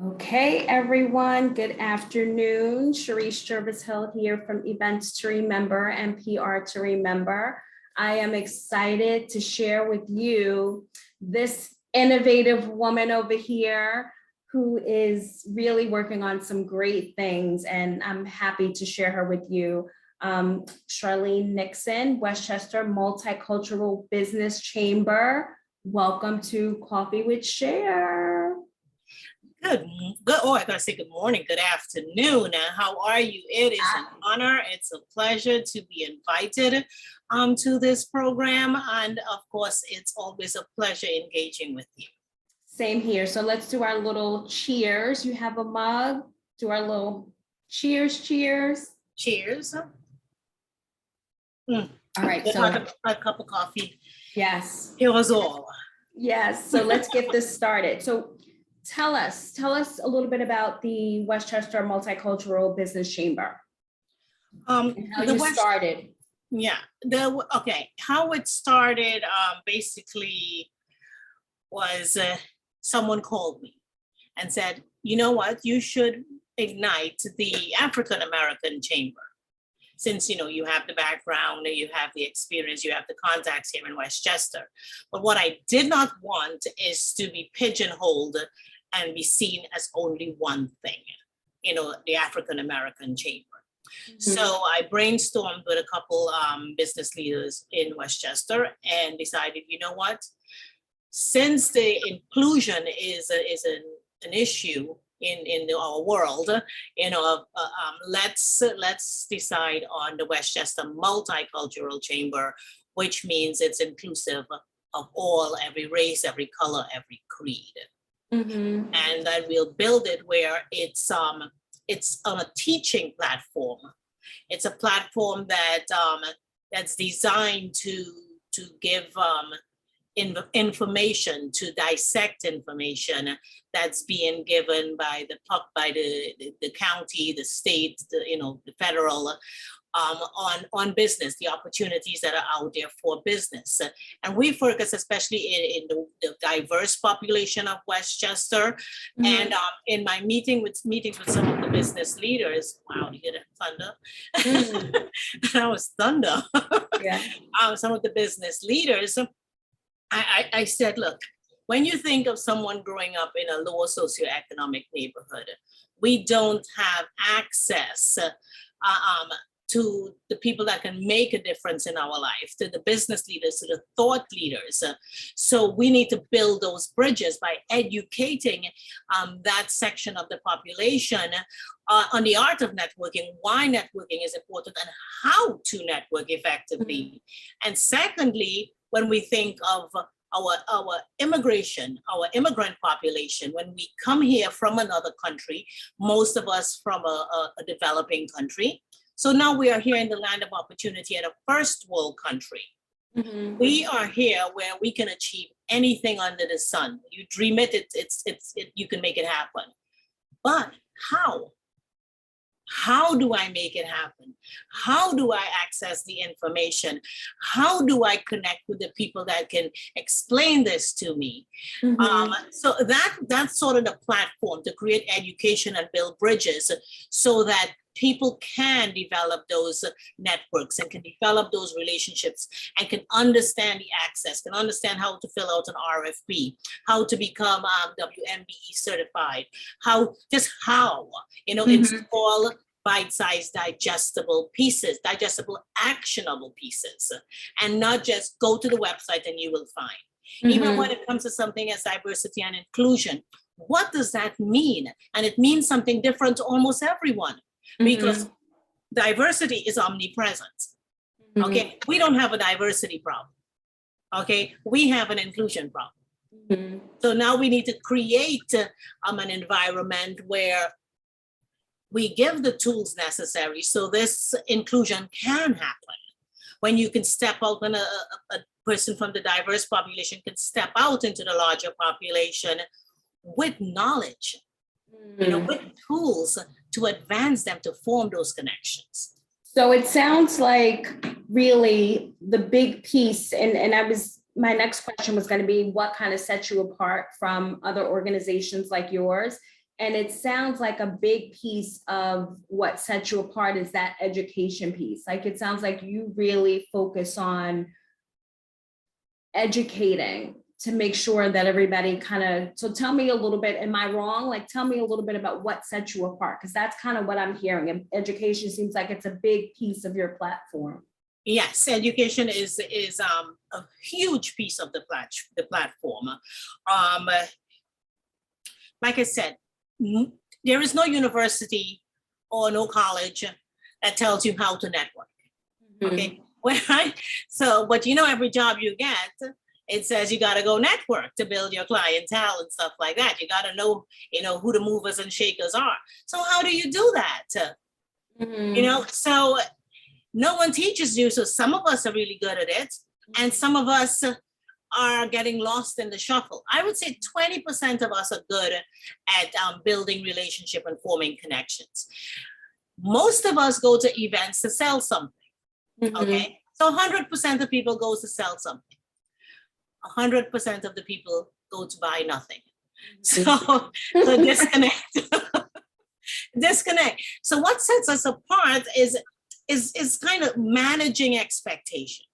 Okay, everyone, good afternoon. Sharice Jervis Hill here from Events to Remember and PR to Remember. I am excited to share with you this innovative woman over here who is really working on some great things, and I'm happy to share her with you. Charlene Nixon, Westchester Multicultural Business Chamber. Welcome to Coffee with Cher. Good. Oh, I gotta say good morning, good afternoon. How are you? It is an honor. It's a pleasure to be invited to this program. And of course, it's always a pleasure engaging with you. Same here. So let's do our little cheers. You have a mug. Do our little cheers. Cheers. All right. So a cup of coffee. Yes. It was all. Yes. So let's get this started. So tell us a little bit about the Westchester Multicultural Business Chamber. And how you started. Yeah. How it started basically was someone called me and said, you know what, you should ignite the African American Chamber. Since you have the background, you have the experience, you have the contacts here in Westchester. But what I did not want is to be pigeonholed and be seen as only one thing, the African American Chamber. Mm-hmm. So I brainstormed with a couple business leaders in Westchester and decided, you know what, since the inclusion is an issue in our world, let's decide on the Westchester Multicultural Chamber, which means it's inclusive of all, every race, every color, every creed. Mm-hmm. And that we'll build it where it's on a teaching platform. It's a platform that's designed to give information, to dissect information that's being given by the county, the state, the federal, on business, the opportunities that are out there for business. And we focus especially in the diverse population of Westchester. Mm-hmm. And in my meetings with some of the business leaders, wow, you hear that thunder? Mm-hmm. That was thunder. Yeah. Some of the business leaders, I said, look, when you think of someone growing up in a lower socioeconomic neighborhood, we don't have access to the people that can make a difference in our life, to the business leaders, to the thought leaders. So we need to build those bridges by educating that section of the population on the art of networking, why networking is important, and how to network effectively. Mm-hmm. And secondly, when we think of our immigrant population, when we come here from another country, most of us from a developing country. So now we are here in the land of opportunity at a first world country. Mm-hmm. We are here where we can achieve anything under the sun. You dream it, you can make it happen. But how? How do I make it happen? How do I access the information? How do I connect with the people that can explain this to me? Mm-hmm. So that's sort of the platform to create education and build bridges so that people can develop those networks and can develop those relationships and can understand the access, can understand how to fill out an RFP, how to become WMBE certified, how mm-hmm. install bite-sized digestible pieces, digestible actionable pieces, and not just go to the website and you will find. Mm-hmm. Even when it comes to something as diversity and inclusion, what does that mean? And it means something different to almost everyone. Because mm-hmm. diversity is omnipresent. Mm-hmm. Okay, we don't have a diversity problem. Okay, we have an inclusion problem. Mm-hmm. So now we need to create an environment where we give the tools necessary so this inclusion can happen. When you can step out, when a person from the diverse population can step out into the larger population with knowledge, with tools to advance them to form those connections. So it sounds like really the big piece, and my next question was going to be what kind of sets you apart from other organizations like yours. And it sounds like a big piece of what sets you apart is that education piece. Like, it sounds like you really focus on educating to make sure that everybody kind of, so tell me a little bit, am I wrong? Like, tell me a little bit about what sets you apart, because that's kind of what I'm hearing. And education seems like it's a big piece of your platform. Yes, education is a huge piece of the platform. Like I said, there is no university or no college that tells you how to network. Okay. But every job you get, it says you got to go network to build your clientele and stuff like that. You got to know, who the movers and shakers are. So how do you do that? So no one teaches you. So some of us are really good at it, and some of us are getting lost in the shuffle. I would say 20% of us are good at building relationship and forming connections. Most of us go to events to sell something. Okay, so 100% of people go to sell something. 100% of the people go to buy nothing. So disconnect. Disconnect. So what sets us apart is kind of managing expectation.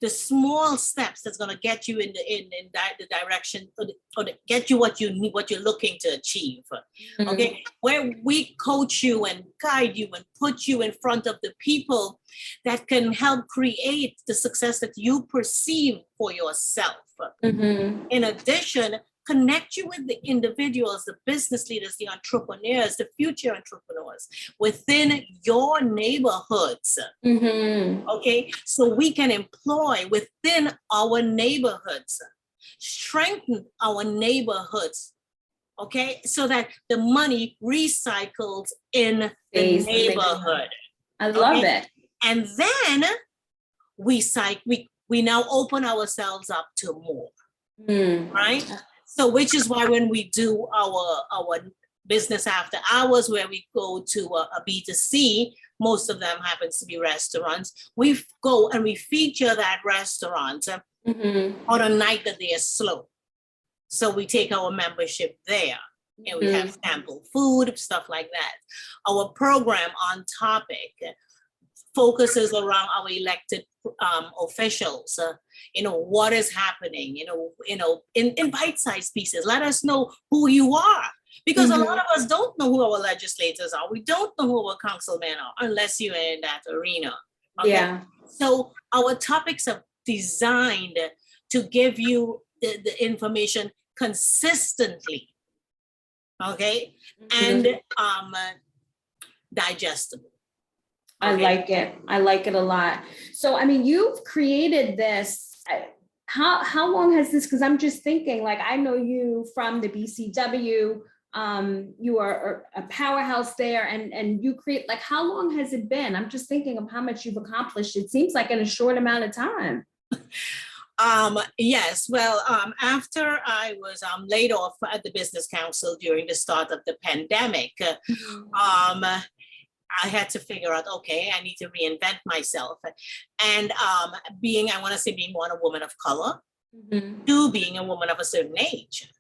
The small steps that's going to get you in the direction or get you what you need, what you're looking to achieve. Okay, where we coach you and guide you and put you in front of the people that can help create the success that you perceive for yourself. In addition, connect you with the individuals, the business leaders, the entrepreneurs, the future entrepreneurs within your neighborhoods. Okay, so we can employ within our neighborhoods, strengthen our neighborhoods. Okay, so that the money recycles in the neighborhood. I love it. And then we now open ourselves up to more. Right? So which is why when we do our business after hours, where we go to a B2C, most of them happens to be restaurants. We go and we feature that restaurant on a night that they are slow. So we take our membership there. And we have sample food, stuff like that. Our program on topic focuses around our elected officials. What is happening, in bite-sized pieces. Let us know who you are, because a lot of us don't know who our legislators are. We don't know who our councilmen are unless you're in that arena. Okay? Yeah. So our topics are designed to give you the information consistently, okay, and digestible. I like it. I like it a lot. So, I mean, you've created this. How long has this? Because I'm just thinking, like, I know you from the BCW. You are a powerhouse there, and you create. Like, how long has it been? I'm just thinking of how much you've accomplished. It seems like in a short amount of time. Yes. Well, after I was laid off at the Business Council during the start of the pandemic, I had to figure out, okay, I need to reinvent myself. And being one, a woman of color, two, being a woman of a certain age.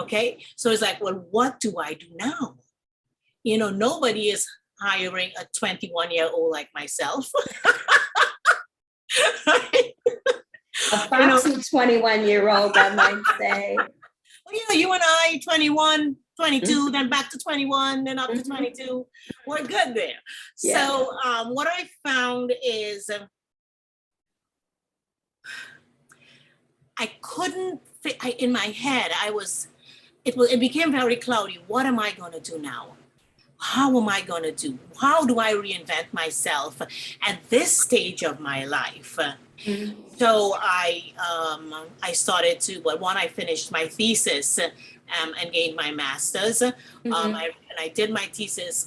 Okay. So it's like, well, what do I do now? Nobody is hiring a 21-year-old like myself. Right? A foxy 21-year-old, I might say. Well, you and I, 21, 22, then back to 21, then up to 22. We're good there. Yeah. So what I found is I couldn't fit, in my head, it became very cloudy. What am I going to do now? How am I going to do? How do I reinvent myself at this stage of my life? So I started to, I finished my thesis and gained my master's. I did my thesis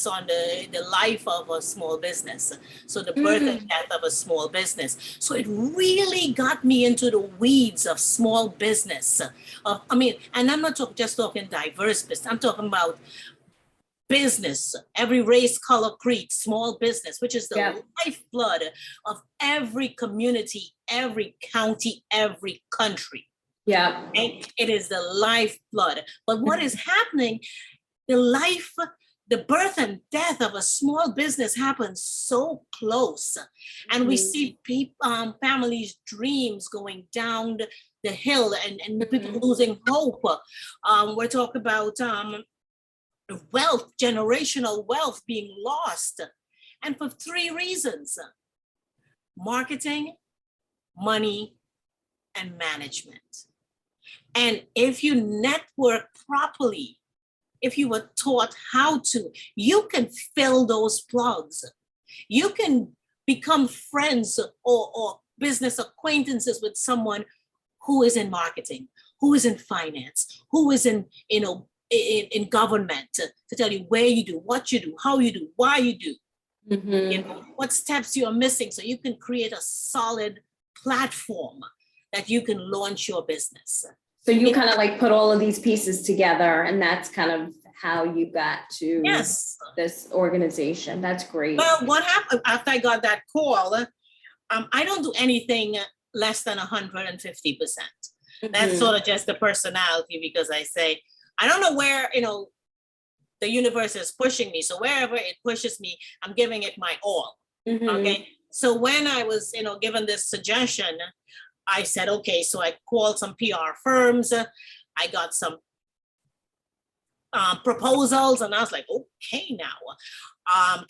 on the life of a small business. So the birth and death of a small business. So it really got me into the weeds of small business. And I'm not just talking diverse business. I'm talking about business, every race, color, creed, small business, which is the lifeblood of every community, every county, every country. Yeah. And it is the lifeblood. But what is happening, the birth and death of a small business happens so close. And we see people, families' dreams going down the hill, and people losing hope. We're talking about wealth, generational wealth being lost. And for 3 reasons: marketing, money, and management. And if you network properly, if you were taught how to, you can fill those plugs. You can become friends or business acquaintances with someone who is in marketing, who is in finance, who is in government, to tell you where you do, what you do, how you do, why you do, what steps you are missing, so you can create a solid platform that you can launch your business. So you kind of like put all of these pieces together, and that's kind of how you got to this organization. That's great. Well, what happened after I got that call, I don't do anything less than 150%. That's sort of just the personality, because I say, I don't know where, the universe is pushing me. So wherever it pushes me, I'm giving it my all. Okay. So when I was, given this suggestion, I said, okay, so I called some PR firms. I got some proposals, and I was like, okay, now,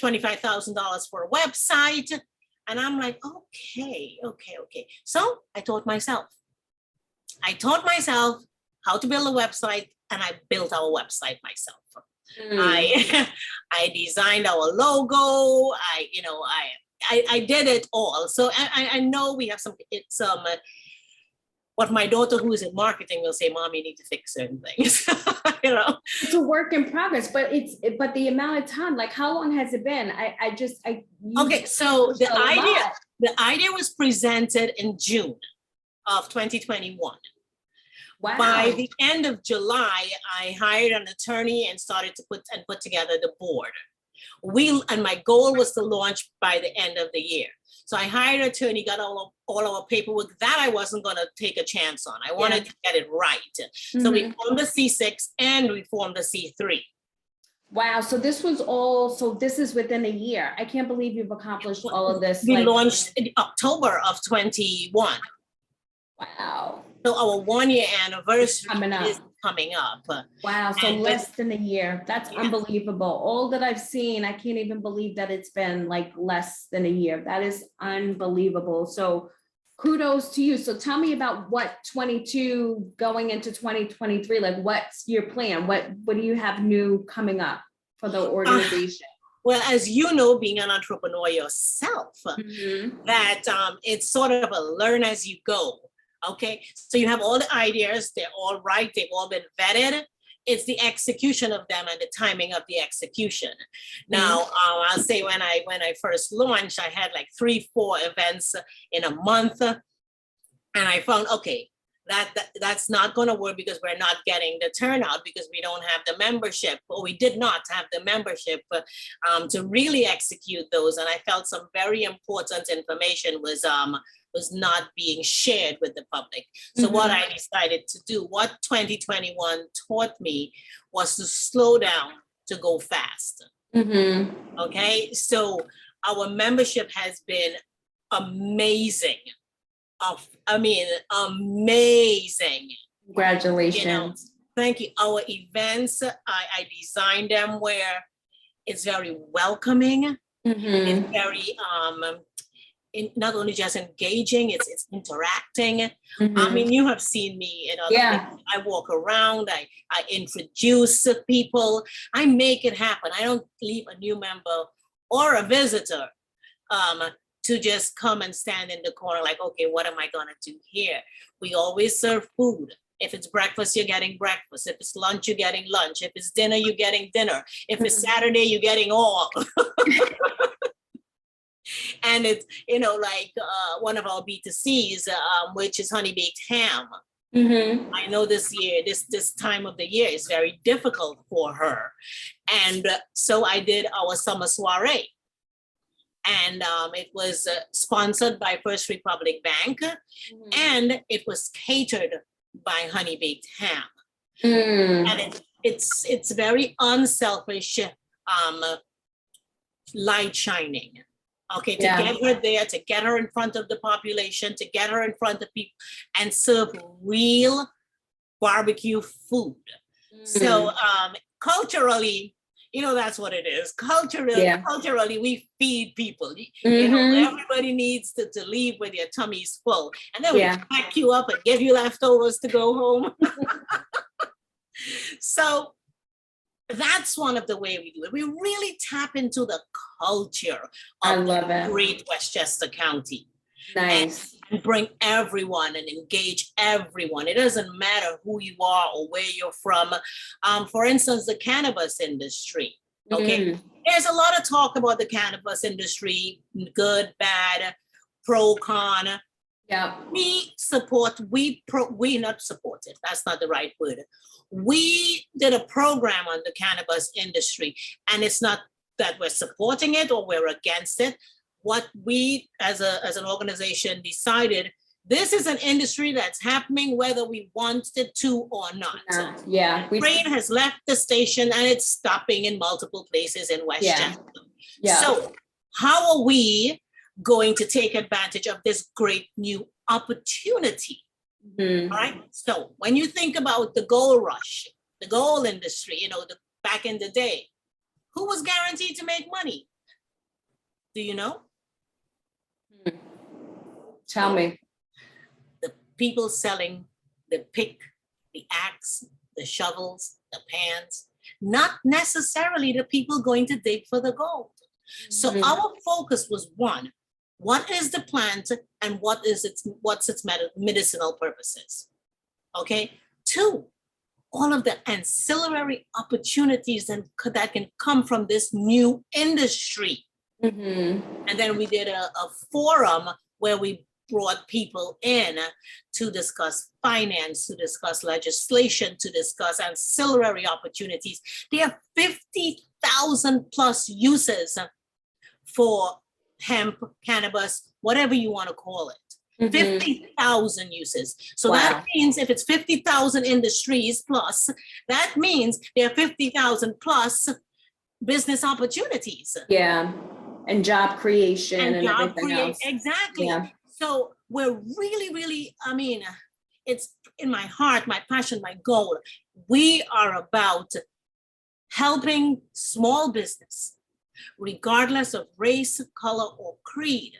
$25,000 for a website. And I'm like, okay. So I taught myself how to build a website, and I built our website myself. I designed our logo. I did it all. So I know we have what my daughter, who is in marketing, will say, Mom, you need to fix certain things. It's a work in progress, but the amount of time, like how long has it been? Okay, so the idea was presented in June of 2021. Wow. By the end of July, I hired an attorney and started to put together the board. And my goal was to launch by the end of the year. So I hired an attorney, got all our paperwork. That I wasn't going to take a chance on. I wanted to get it right. So we formed the C6 and we formed the C3. Wow. So this is within a year. I can't believe you've accomplished all of this. We launched in October of 21. Wow. So our 1-year anniversary is coming up. Wow. So less than a year. That's unbelievable. All that I've seen, I can't even believe that it's been like less than a year. That is unbelievable. So kudos to you. So tell me about what 22 going into 2023, like what's your plan? What do you have new coming up for the organization? Well, as you know, being an entrepreneur yourself, that it's sort of a learn as you go. Okay, so you have all the ideas, they're all right, they've all been vetted. It's the execution of them and the timing of the execution. Now, I'll say when I first launched, I had like 3-4 events in a month, and I found, okay, that's not going to work because we're not getting the turnout, because we don't have the membership, or we did not have the membership to really execute those. And I felt some very important information was not being shared with the public. So what I decided to do, what 2021 taught me, was to slow down to go fast. Okay, so our membership has been amazing. Amazing. Congratulations. Thank you. Our events, I designed them where it's very welcoming. It's very not only just engaging, it's interacting. I mean, you have seen me in other things. I walk around, I introduce people, I make it happen. I don't leave a new member or a visitor to just come and stand in the corner like, okay, what am I gonna do here? We always serve food. If it's breakfast, you're getting breakfast. If it's lunch, you're getting lunch. If it's dinner, you're getting dinner. If it's Saturday, you're getting all. And it's, like one of our B2Cs, which is honey baked ham. I know this year, this time of the year is very difficult for her. And so I did our summer soiree. And it was sponsored by First Republic Bank, and it was catered by Honey Baked Ham. Mm, And it's very unselfish light shining. Okay, to yeah. get her there, to get her in front of the population, to get her in front of people and serve real barbecue food. So culturally, that's what it is. Culturally, we feed people. Everybody needs to leave with their tummies full. And then we pack you up and give you leftovers to go home. So that's one of the way we do it. We really tap into the culture of the great Westchester County. Nice. And bring everyone and engage everyone. It doesn't matter who you are or where you're from. For instance, the cannabis industry. Okay, there's a lot of talk about the cannabis industry, good, bad, pro, con. Yeah. We not support it. That's not the right word. We did a program on the cannabis industry, and it's not that we're supporting it or we're against it. What we as an organization decided, this is an industry that's happening whether we want it to or not. Yeah. The train has left the station and it's stopping in multiple places in Westchester. Yeah. So how are we going to take advantage of this great new opportunity? All right. So when you think about the gold rush, the gold industry, back in the day, who was guaranteed to make money? Do you know? Tell me. The people selling the pick, the axe, the shovels, the pans, not necessarily the people going to dig for the gold. So our focus was one, what is the plant and what's its medicinal purposes? Okay. Two, all of the ancillary opportunities that can come from this new industry. And then we did a forum where we brought people in to discuss finance, to discuss legislation, to discuss ancillary opportunities. There are 50,000 plus uses for hemp, cannabis, whatever you want to call it. 50,000 uses. So that means if it's 50,000 industries plus, that means there are 50,000 plus business opportunities. Yeah. And job creation and everything else. Exactly. Yeah. So we're really, it's in my heart, my passion, my goal. We are about helping small business, regardless of race, color, or creed,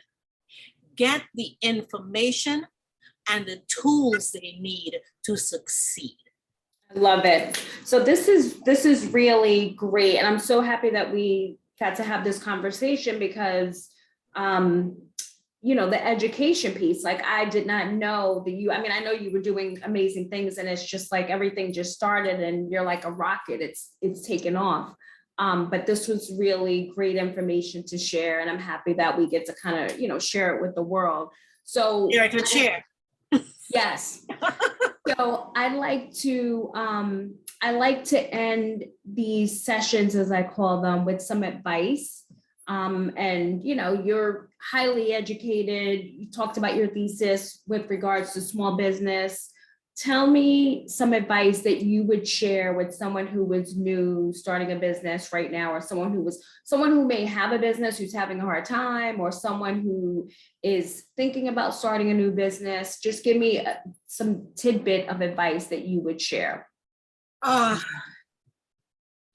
get the information and the tools they need to succeed. I love it. So this is really great. And I'm so happy that we got to have this conversation because, the education piece, like I did not know I know you were doing amazing things and it's just like everything just started and you're like a rocket, it's taken off. But this was really great information to share. And I'm happy that we get to kind of, share it with the world. So you're a good share. Yes. So I like to end these sessions, as I call them, with some advice. And you're highly educated. You talked about your thesis with regards to small business. Tell me some advice that you would share with someone who was new starting a business right now, or someone who may have a business who's having a hard time, or someone who is thinking about starting a new business. Just give me some tidbit of advice that you would share.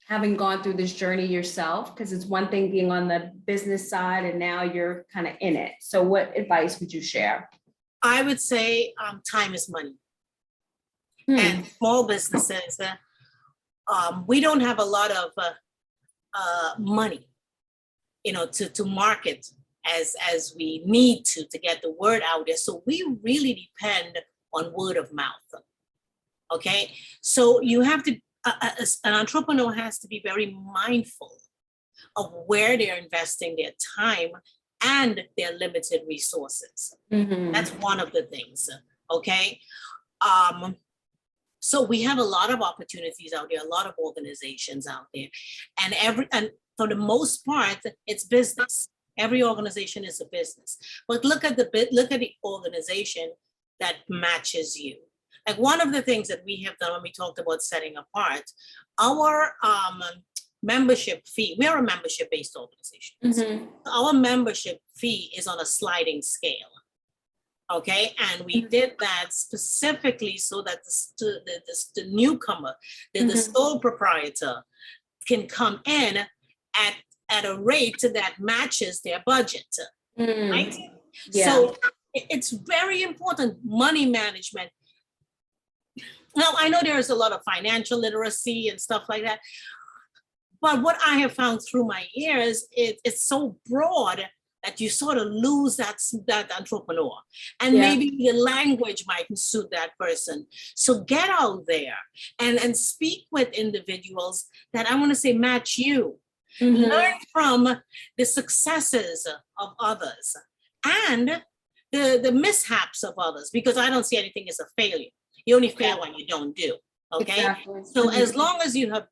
Having gone through this journey yourself, because it's one thing being on the business side and now you're kind of in it. So what advice would you share? I would say time is money. And small businesses, we don't have a lot of money, to market as we need to get the word out there. So we really depend on word of mouth. Okay, so you have to, an entrepreneur has to be very mindful of where they're investing their time and their limited resources. That's one of the things. Okay. So we have a lot of opportunities out there, a lot of organizations out there, and for the most part, it's business. Every organization is a business, but look at the organization that matches you. Like one of the things that we have done when we talked about setting apart, our membership fee, we are a membership-based organization. Mhm. Our membership fee is on a sliding scale. Okay, and we did that specifically so that the newcomer, the sole proprietor, can come in at a rate that matches their budget, right? Yeah. So it's very important, money management. Now, I know there's a lot of financial literacy and stuff like that, but what I have found through my years, it's so broad that you sort of lose that entrepreneur. And maybe the language mightn't suit that person. So get out there and speak with individuals that I want to say match you. Learn from the successes of others and the mishaps of others, because I don't see anything as a failure. You only fail when you don't do. Okay. Exactly. So as long as you have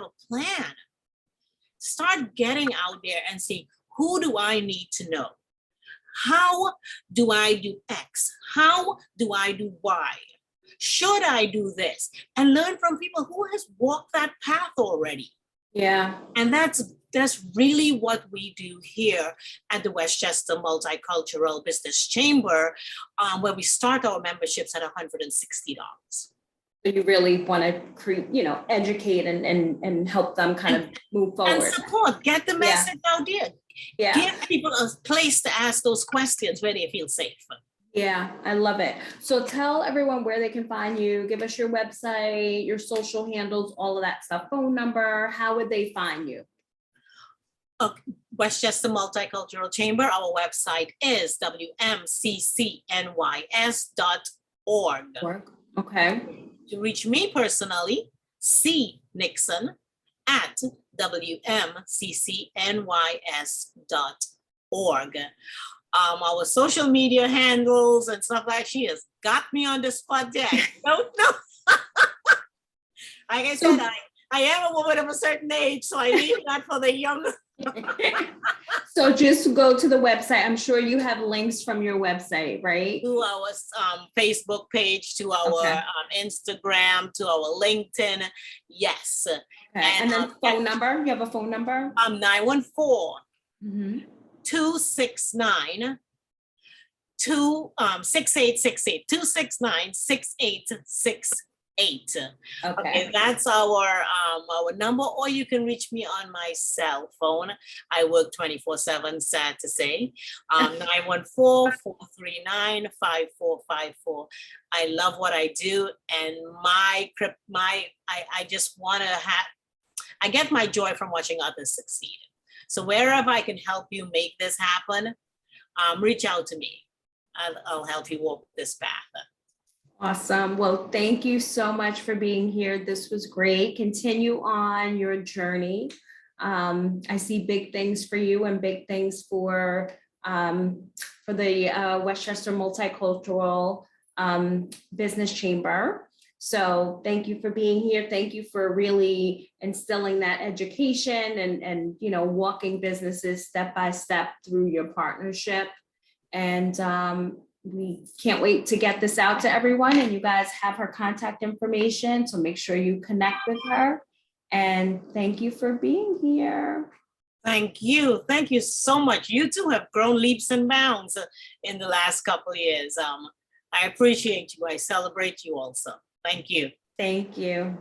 a plan, start getting out there and see, who do I need to know? How do I do X? How do I do Y? Should I do this? And learn from people who has walked that path already. Yeah. And that's really what we do here at the Westchester Multicultural Business Chamber, where we start our memberships at $160. So you really want to create, educate and help them kind of move forward. And support, get the message out there. Yeah. Give people a place to ask those questions where they feel safe. Yeah, I love it. So tell everyone where they can find you. Give us your website, your social handles, all of that stuff, phone number. How would they find you? Westchester Multicultural Chamber. Our website is wmccnys.org. Okay. To reach me personally, C Nixon at wmccnys.org. Our social media handles and stuff like that, she has got me on the spot there. I don't know. Like I said, I am a woman of a certain age, so I leave that for the young. So just go to the website. I'm sure you have links from your website, right? To our Facebook page, to our Instagram, to our LinkedIn. Yes. Okay. And then phone number. You have a phone number? 914 269 6868 269 6868. Okay, that's our number, or you can reach me on my cell phone. I work 24/7, sad to say. 914-439-5454. I love what I do, and I just want to I get my joy from watching others succeed. So wherever I can help you make this happen, reach out to me. I'll help you walk this path. Awesome. Well, thank you so much for being here. This was great. Continue on your journey. I see big things for you and big things for the Westchester Multicultural Business Chamber. So thank you for being here. Thank you for really instilling that education and walking businesses step by step through your partnership. And we can't wait to get this out to everyone, and you guys have her contact information, so make sure you connect with her. And thank you for being here. Thank you so much. You two have grown leaps and bounds in the last couple of years. I appreciate you. I celebrate you also. Thank you. Thank you.